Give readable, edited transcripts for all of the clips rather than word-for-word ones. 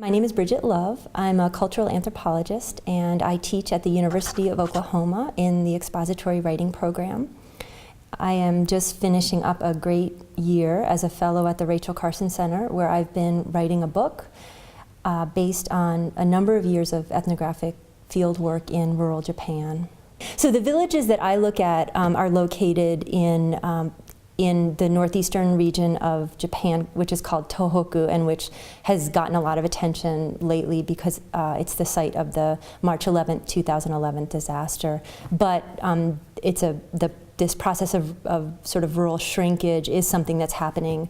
My name is Bridget Love. I'm a cultural anthropologist, and I teach at the University of Oklahoma in the expository writing program. I am just finishing up a great year as a fellow at the Rachel Carson Center, where I've been writing a book based on a number of years of ethnographic fieldwork in rural Japan. So the villages that I look at are located in the northeastern region of Japan, which is called Tohoku, and which has gotten a lot of attention lately because it's the site of the March 11th, 2011 disaster. But this process of sort of rural shrinkage is something that's happening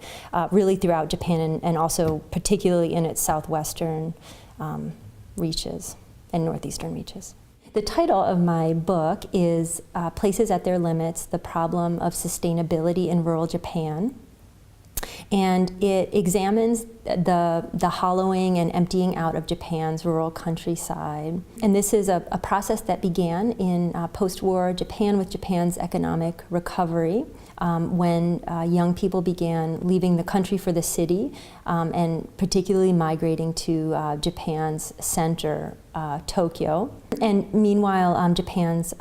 really throughout Japan, and also particularly in its southwestern reaches and northeastern reaches. The title of my book is Places at Their Limits, The Problem of Sustainability in Rural Japan. And it examines the hollowing and emptying out of Japan's rural countryside. And this is a process that began in post-war Japan with Japan's economic recovery, when young people began leaving the country for the city, and particularly migrating to Japan's center, Tokyo. And meanwhile, Japan's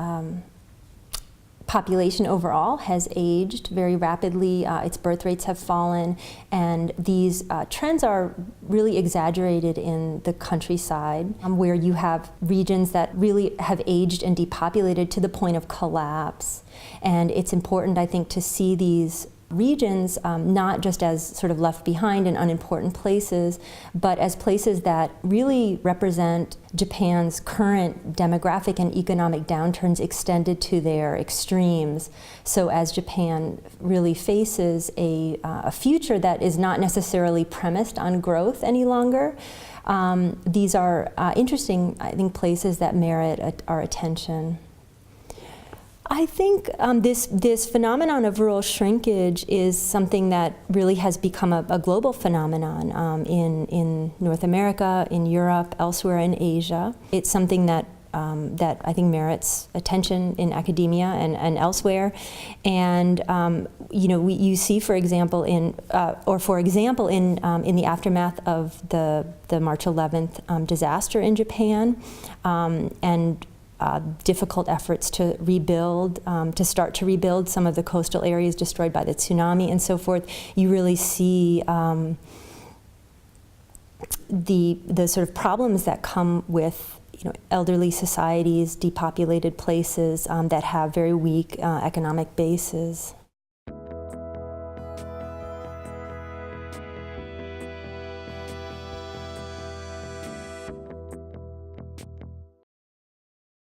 population overall has aged very rapidly. Its birth rates have fallen, and these trends are really exaggerated in the countryside, where you have regions that really have aged and depopulated to the point of collapse. And it's important, I think, to see these regions not just as sort of left behind and unimportant places, but as places that really represent Japan's current demographic and economic downturns extended to their extremes. So as Japan really faces a future that is not necessarily premised on growth any longer, these are interesting, I think, places that merit our attention. I think this phenomenon of rural shrinkage is something that really has become a global phenomenon in North America, in Europe, elsewhere in Asia. It's something that I think merits attention in academia and elsewhere. And you see, for example, in the aftermath of the March 11th disaster in Japan, and difficult efforts to rebuild, to start to rebuild some of the coastal areas destroyed by the tsunami and so forth. You really see the sort of problems that come with elderly societies, depopulated places that have very weak economic bases.